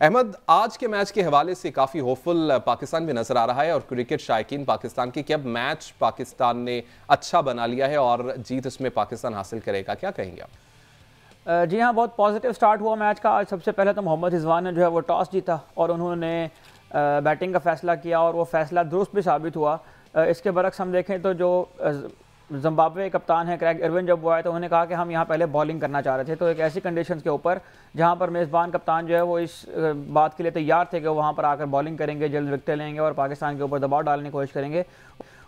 अहमद, आज के मैच के हवाले से काफ़ी होपफुल पाकिस्तान भी नजर आ रहा है और क्रिकेट शायकीन पाकिस्तान की कि अब मैच पाकिस्तान ने अच्छा बना लिया है और जीत इसमें पाकिस्तान हासिल करेगा, क्या कहेंगे आप? जी हाँ, बहुत पॉजिटिव स्टार्ट हुआ मैच का। आज सबसे पहले तो मोहम्मद रिजवान ने जो है वो टॉस जीता और उन्होंने बैटिंग का फैसला किया और वो फैसला दुरुस्त भी साबित हुआ। इसके बरक्स हम देखें तो जो जिम्बाब्वे कप्तान है क्रैग इरविन, जब वो आए तो उन्होंने कहा कि हम यहाँ पहले बॉलिंग करना चाह रहे थे। तो एक ऐसी कंडीशंस के ऊपर जहाँ पर मेज़बान कप्तान जो है वो इस बात के लिए तैयार थे कि वो वहाँ पर आकर बॉलिंग करेंगे, जल्द विकेटें लेंगे और पाकिस्तान के ऊपर दबाव डालने की कोशिश करेंगे।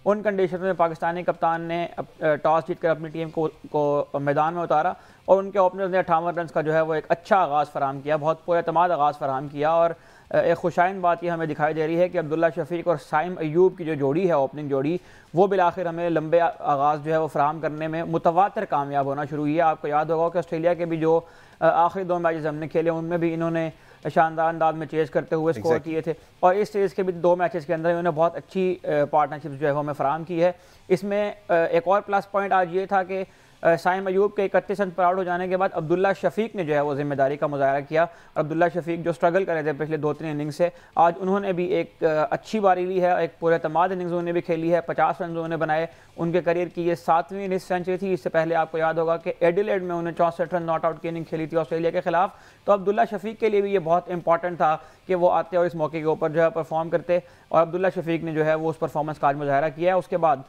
उन कंडीशन में पाकिस्तानी कप्तान ने टॉस जीतकर अपनी टीम को मैदान में उतारा और उनके ओपनर्स ने 58 रन का जो है वो एक अच्छा आगाज़ फराहम किया, बहुत पुरएतमाद आगाज़ फराहम किया। और एक खुशाइन बात ये हमें दिखाई दे रही है कि अब्दुल्ला शफीक और साइम अयूब की जो जोड़ी है, ओपनिंग जोड़ी, वो बिलाखिर हमें लंबे आगाज़ जो है वो फराहम करने में मुतवातर कामयाब होना शुरू हुई है। आपको याद होगा कि ऑस्ट्रेलिया के भी जो आखिरी 2 मैचेस हमने खेले उनमें भी इन्होंने शानदार अंदाज में चेज़ करते हुए स्कोर किए थे और इस सीरीज़ के भी 2 मैचेस के अंदर इन्होंने बहुत अच्छी पार्टनरशिप जो है वो हमें फराहम की है। इसमें एक और प्लस पॉइंट आज ये था कि साइम अयूब के 31 रन पर आउट हो जाने के बाद अब्दुल्ला शफीक ने जो है वो जिम्मेदारी का मुजाहरा किया और अब्दुल्ला शफीक जो स्ट्रगल कर रहे थे पिछले 2-3 इनिंग्स से, आज उन्होंने भी एक अच्छी बारी ली है, एक पुरएतमाद इनिंग्स उन्होंने भी खेली है। 50 रन उन्होंने बनाए। उनके करियर की ये 7वीं टेस्ट सेंचुरी थी। इससे पहले आपको याद होगा कि एडिलेड में उन्होंने 64 रन नॉट आउट की इनिंग खेली थी ऑस्ट्रेलिया के खिलाफ। तो अब्दुल्ला शफीक के लिए भी ये बहुत इंपॉर्टेंट था कि वो आते और इस मौके के ऊपर जो है परफॉर्म करते और अब्दुल्ला शफीक ने जो है वो उस परफॉर्मेंस का आज मुजाहरा किया है। उसके बाद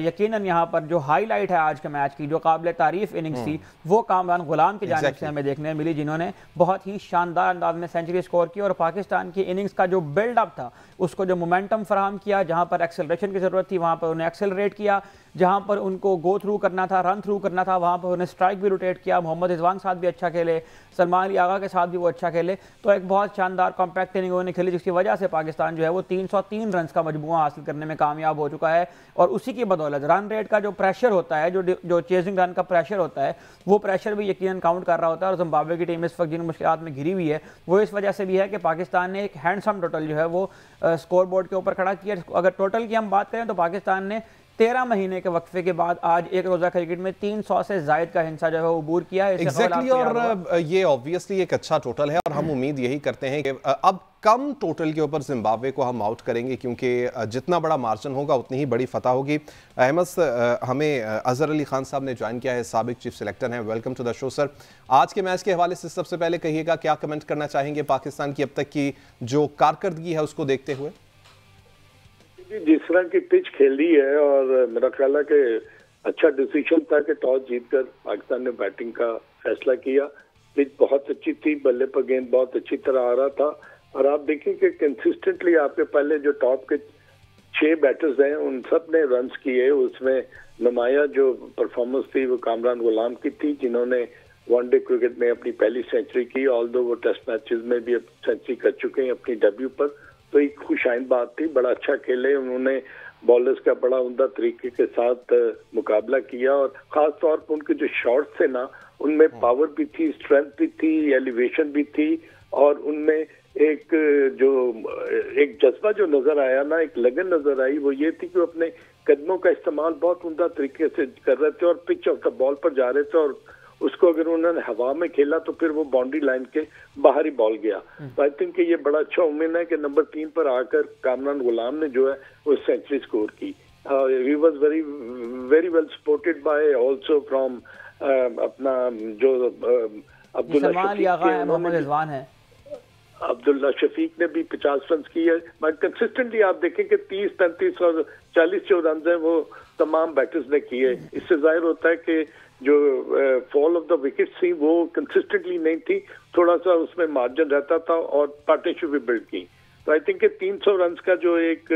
यकीनन यहाँ पर जो हाईलाइट है आज के मैच की, जो काबिल तारीफ इनिंग्स थी, वो कामरान गुलाम की जानिब से हमें देखने मिली, जिन्होंने बहुत ही शानदार अंदाज में सेंचुरी स्कोर की और पाकिस्तान की इनिंग्स का जो बिल्डअप था उसको जो मोमेंटम फराहम किया, जहाँ पर एक्सेलरेशन की ज़रूरत थी वहाँ पर उन्हें एक्सेलरेट किया, जहाँ पर उनको गो थ्रू करना था, रन थ्रू करना था, वहाँ पर उन्हें स्ट्राइक भी रोटेट किया। मोहम्मद रिजवान के साथ भी अच्छा खेले, सलमान अली आगा के साथ भी वो अच्छा खेले। तो एक बहुत शानदार कॉम्पैक्ट इनिंग उन्होंने खेली, जिसकी वजह से पाकिस्तान जो है वो 303 रन का मजमूआ हासिल करने में कामयाब हो चुका है। और उसी की बदौलत रन रेट का जो प्रेशर होता है, जो चेजिंग रन का प्रेशर होता है, वो प्रेशर भी यकीनन काउंट कर रहा होता है। और जिम्बाब्वे की टीम इस वक्त जिन मुश्किलात में घिरी हुई है वो इस वजह से भी है कि पाकिस्तान ने एक हैंडसम टोटल जो है वो स्कोर बोर्ड के ऊपर खड़ा किया। अगर टोटल की हम बात करें तो पाकिस्तान ने 13 महीने के वक्फे के बाद आज एक रोजा क्रिकेट में 300 से जायद का हिस्सा जो है वो अबूर किया है। एग्जैक्टली और ये ऑब्वियसली एक अच्छा टोटल है और हम उम्मीद यही करते हैं कि अब कम टोटल के ऊपर जिम्बाब्वे को हम आउट करेंगे, क्योंकि जितना बड़ा मार्जिन होगा उतनी ही बड़ी फतह होगी। अहमद, हमें अजहर अली खान साहब ने ज्वाइन किया है, साबिक चीफ सिलेक्टर हैं। Welcome to the show sir. आज के मैच के हवाले से सबसे पहले कहिएगा, क्या कमेंट करना चाहेंगे पाकिस्तान की अब तक की जो कारकर्दगी है उसको देखते हुए? जिस तरह की पिच खेली है और मेरा ख्याल है कि अच्छा डिसीजन था कि टॉस जीतकर पाकिस्तान ने बैटिंग का फैसला किया। पिच बहुत अच्छी थी, बल्ले पर गेंद बहुत अच्छी तरह आ रहा था और आप देखें कि कंसिस्टेंटली आपके पहले जो टॉप के 6 बैटर्स हैं उन सब ने रन्स किए। उसमें नुमाया जो परफॉर्मेंस थी वो कामरान गुलाम की थी, जिन्होंने वनडे क्रिकेट में अपनी पहली सेंचुरी की, ऑल्दो वो टेस्ट मैचेस में भी सेंचुरी कर चुके हैं अपनी डेब्यू पर। तो एक खुशाइन बात थी, बड़ा अच्छा खेले उन्होंने, बॉलर्स का बड़ा उम्दा तरीके के साथ मुकाबला किया और खास तौर पर उनके जो शॉट्स थे ना उनमें पावर भी थी, स्ट्रेंथ भी थी, एलिवेशन भी थी और उनमें एक जज्बा जो नजर आया ना, एक लगन नजर आई, वो ये थी कि वो अपने कदमों का इस्तेमाल बहुत उम्दा तरीके से कर रहे थे और पिच ऑफ द बॉल पर जा रहे थे और उसको अगर उन्होंने हवा में खेला तो फिर वो बाउंड्री लाइन के बाहर ही बॉल गया। तो आई थिंक ये बड़ा अच्छा उम्मीद है कि नंबर 3 पर आकर कामरान गुलाम ने जो है वो सेंचुरी स्कोर की। He was very well supported by also from अपना जो अब्दुल्ला शफीक है, अब्दुल्ला शफीक ने भी 50 रन किए। बट कंसिस्टेंटली आप देखें कि 30, 35 और 40 जो रन है वो तमाम बैटर्स ने किए। इससे जाहिर होता है कि जो फॉल ऑफ द विकेट थी वो कंसिस्टेंटली नहीं थी, थोड़ा सा उसमें मार्जिन रहता था और पार्टनरशिप भी बिल्ड की। तो आई थिंक 300 रन का जो एक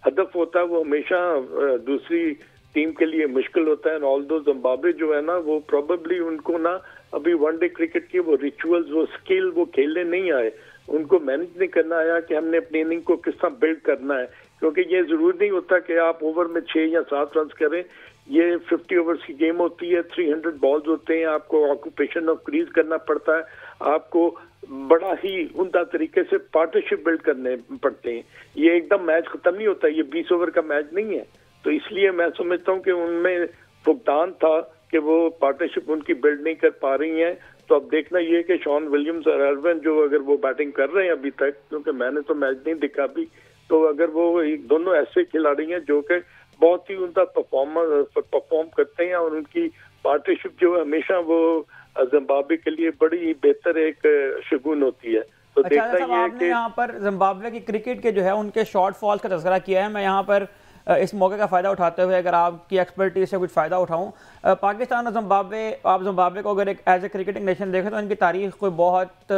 हदफ होता है वो हमेशा दूसरी टीम के लिए मुश्किल होता है। ऑल्दो जिम्बाब्वे जो है ना वो प्रोबेबली उनको ना अभी वनडे क्रिकेट के वो रिचुअल्स, वो स्किल वो खेलने नहीं आए, उनको मैनेज नहीं करना आया कि हमने अपनी इनिंग को किस तरह बिल्ड करना है। क्योंकि ये जरूरी नहीं होता कि आप ओवर में 6 या 7 रन करें, ये 50 ओवर्स की गेम होती है, 300 बॉल्स होते हैं, आपको ऑक्यूपेशन ऑफ क्रीज करना पड़ता है, आपको बड़ा ही उम्दा तरीके से पार्टनरशिप बिल्ड करने पड़ते हैं। ये एकदम मैच खत्म नहीं होता, ये 20 ओवर का मैच नहीं है। तो इसलिए मैं समझता हूँ कि उनमें फुकदान था कि वो पार्टनरशिप उनकी बिल्ड नहीं कर पा रही हैं। तो अब देखना ये कि शॉन विलियम्स और एल्विन जो अगर वो बैटिंग कर रहे हैं अभी तक, क्योंकि मैंने तो मैच नहीं देखा अभी, तो अगर वो दोनों ऐसे खिलाड़ी हैं जो कि बहुत ही उनका परफॉर्म करते हैं और उनकी पार्टनरशिप जो है हमेशा वो जिम्बाब्वे के लिए बड़ी बेहतर एक शगुन होती है। तो अच्छा, देखना ये है आपने कि यहाँ पर जिम्बाब्वे की क्रिकेट के जो है उनके शॉर्ट फॉल्स का तज़किरा किया है। मैं यहाँ पर इस मौके का फ़ायदा उठाते हुए अगर आपकी एक्सपर्टीज से कुछ फ़ायदा उठाऊँ, पाकिस्तान और जिम्बाब्वे, आप जिम्बाब्वे को अगर एक एज ए क्रिकेटिंग नेशन देखें तो इनकी तारीख कोई बहुत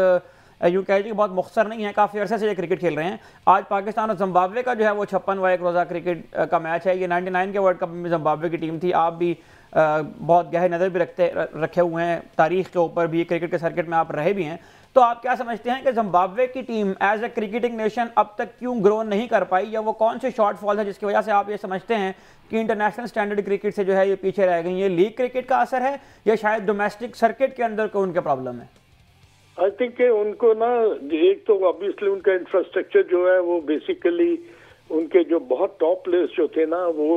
यूँ कह लीजिए बहुत मुख्तसर नहीं है, काफ़ी अरसे से ये क्रिकेट खेल रहे हैं। आज पाकिस्तान और जिम्बाब्वे का जो है वो 56वां एक रोज़ा क्रिकेट का मैच है। ये 99 के वर्ल्ड कप में जिम्बाब्वे की टीम थी। आप भी बहुत गहरी नज़र भी रखे हुए हैं तारीख के ऊपर भी, क्रिकेट के सर्किट में आप रहे भी हैं। तो आप क्या समझते हैं कि जिम्बाब्वे की team as a cricketing nation अब तक क्यों ग्रो नहीं कर पाई, या वो कौन से शॉर्ट फॉल है जिसकी वजह से आप ये समझते हैं कि इंटरनेशनल स्टैंडर्ड क्रिकेट से जो है ये पीछे रह गई? ये लीग क्रिकेट का असर है या शायद डोमेस्टिक सर्किट के अंदर को उनके प्रॉब्लम है? आई थिंक उनको ना, एक तो ऑब्वियसली उनका इंफ्रास्ट्रक्चर जो है वो बेसिकली उनके जो बहुत टॉप प्लेयर्स जो थे ना वो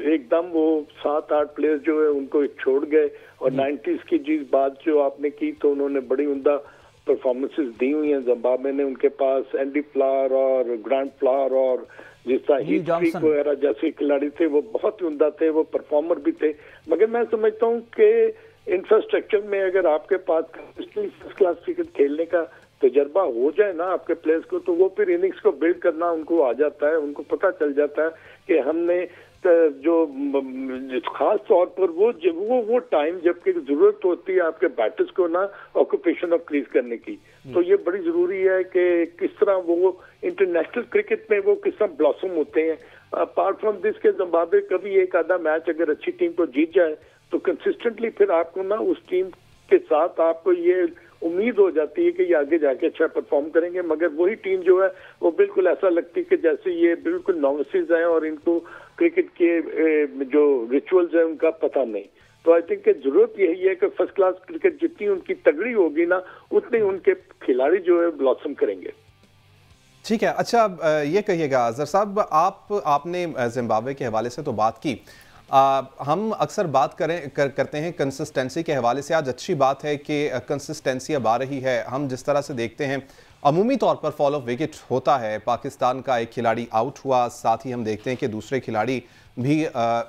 एकदम वो 7-8 प्लेयर्स जो है उनको छोड़ गए। और 90s की जिस बात जो आपने की तो उन्होंने बड़ी उम्दा परफॉर्मेंसेस दी हुई हैं जिम्बाब्वे ने। उनके पास एंडी फ्लावर और ग्रांट फ्लावर और जिस तरह हीट स्ट्रीक वगैरह जैसे खिलाड़ी थे वो बहुत ही उम्दा थे, वो परफॉर्मर भी थे। मगर मैं समझता हूँ कि इंफ्रास्ट्रक्चर में अगर आपके पास फर्स्ट क्लास क्रिकेट खेलने का तजर्बा हो जाए ना आपके प्लेयर्स को, तो वो फिर इनिंग्स को बिल्ड करना उनको आ जाता है। उनको पता चल जाता है कि हमने जो खास तौर पर वो टाइम जबकि जरूरत होती है आपके बैटर्स को ना ऑक्यूपेशन ऑफ क्रीज करने की, तो ये बड़ी जरूरी है कि किस तरह वो इंटरनेशनल क्रिकेट में वो किस तरह ब्लॉसम होते हैं। अपार्ट फ्रॉम दिस के जिम्बाब्वे कभी एक आधा मैच अगर अच्छी टीम को जीत जाए तो कंसिस्टेंटली फिर आपको ना उस टीम के साथ आपको ये उम्मीद हो जाती है कि ये आगे जाके अच्छा परफॉर्म करेंगे। मगर वही टीम जो है वो बिल्कुल ऐसा लगती है कि जैसे ये बिल्कुल नॉविसेस हैं और इनको क्रिकेट के जो रिचुअल्स हैं उनका पता नहीं। तो आई थिंक जरूरत यही है कि फर्स्ट क्लास क्रिकेट जितनी उनकी तगड़ी होगी ना उतने उनके खिलाड़ी जो है ब्लॉसम करेंगे। ठीक है। अच्छा, ये कहिएगा अजहर साहब, आपने जिम्बाब्वे के हवाले से तो बात की, हम अक्सर बात करते हैं कंसिस्टेंसी के हवाले से। आज अच्छी बात है कि कंसिस्टेंसी अब आ रही है। हम जिस तरह से देखते हैं अमूमी तौर पर फॉल ऑफ विकेट होता है, पाकिस्तान का एक खिलाड़ी आउट हुआ, साथ ही हम देखते हैं कि दूसरे खिलाड़ी भी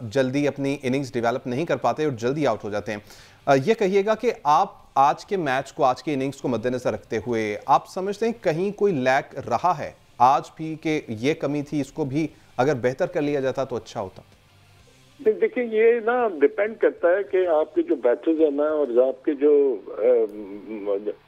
जल्दी अपनी इनिंग्स डेवलप नहीं कर पाते और जल्दी आउट हो जाते हैं। ये कहिएगा कि आप आज के मैच को, आज के इनिंग्स को मद्देनजर रखते हुए आप समझते हैं कहीं कोई लैक रहा है आज भी कि ये कमी थी, इसको भी अगर बेहतर कर लिया जाता तो अच्छा होता? देखिए ये ना डिपेंड करता है कि आपके जो बैटर्स है ना और आपके जो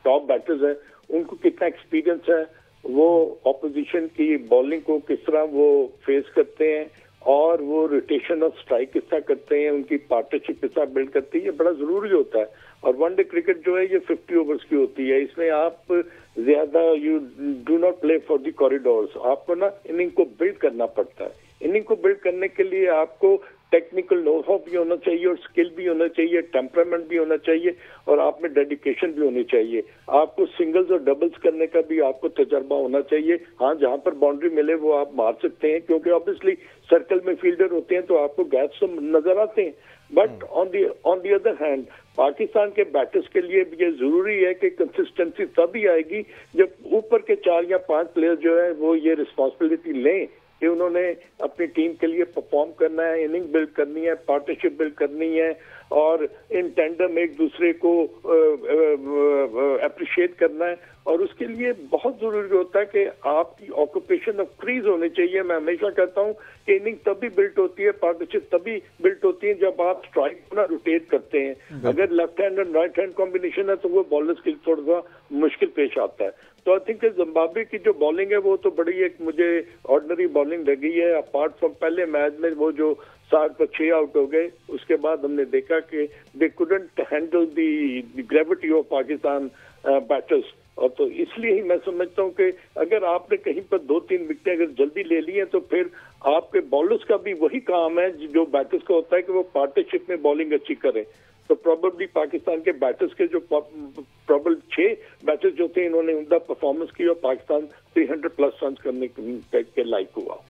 टॉप बैटर्स हैं उनको कितना एक्सपीरियंस है, वो ऑपोजिशन की बॉलिंग को किस तरह वो फेस करते हैं और वो रोटेशन ऑफ स्ट्राइक किस तरह करते हैं, उनकी पार्टनरशिप किस तरह बिल्ड करती है, ये बड़ा जरूरी होता है। और वनडे क्रिकेट जो है ये 50 ओवर्स की होती है, इसमें आप ज्यादा you do not play for the corridors, आपको ना इनिंग को बिल्ड करना पड़ता है। इनिंग को बिल्ड करने के लिए आपको टेक्निकल नो-हाउ भी होना चाहिए और स्किल भी होना चाहिए, टेम्परामेंट भी होना चाहिए और आप में डेडिकेशन भी होनी चाहिए। आपको सिंगल्स और डबल्स करने का भी आपको तजर्बा होना चाहिए। हाँ, जहां पर बाउंड्री मिले वो आप मार सकते हैं क्योंकि ऑब्वियसली सर्कल में फील्डर होते हैं तो आपको गैप्स तो नजर आते हैं। But on the other hand Pakistan के बैटर्स के लिए ये जरूरी है कि कंसिस्टेंसी तभी आएगी जब ऊपर के 4 या 5 प्लेयर जो है वो ये रिस्पॉन्सिबिलिटी लें कि उन्होंने अपनी टीम के लिए परफॉर्म करना है, इनिंग बिल्ड करनी है, पार्टनरशिप बिल्ड करनी है और इन टेंडम एक दूसरे को अप्रिशिएट करना है। और उसके लिए बहुत जरूरी होता है कि आपकी ऑक्यूपेशन ऑफ क्रीज होनी चाहिए। मैं हमेशा कहता हूं कि इनिंग तभी बिल्ड होती है, पार्टनरशिप तभी बिल्ड होती है जब आप स्ट्राइक को ना रोटेट करते हैं। अगर लेफ्ट हैंड और राइट हैंड कॉम्बिनेशन है तो वो बॉलर्स के लिए थोड़ा सा मुश्किल पेश आता है। तो आई थिंक जिम्बाब्वे की जो बॉलिंग है वो तो बड़ी एक मुझे ऑर्डिनरी बॉलिंग लगी है। अपार्ट फ्रॉम पहले मैच में वो जो 7 पर 6 आउट हो गए, उसके बाद हमने देखा कि they couldn't handle the gravity of Pakistan batters. और तो इसलिए ही मैं समझता हूं कि अगर आपने कहीं पर 2-3 विकेटें अगर जल्दी ले ली हैं तो फिर आपके बॉलर्स का भी वही काम है जो बैटर्स का होता है कि वो पार्टनरशिप में बॉलिंग अच्छी करें। तो प्रोबेबली पाकिस्तान के बैटर्स के जो प्रॉबल 6 बैटर्स जो थे इन्होंने उनका परफॉर्मेंस की और पाकिस्तान 300+ रन करने के लायक हुआ।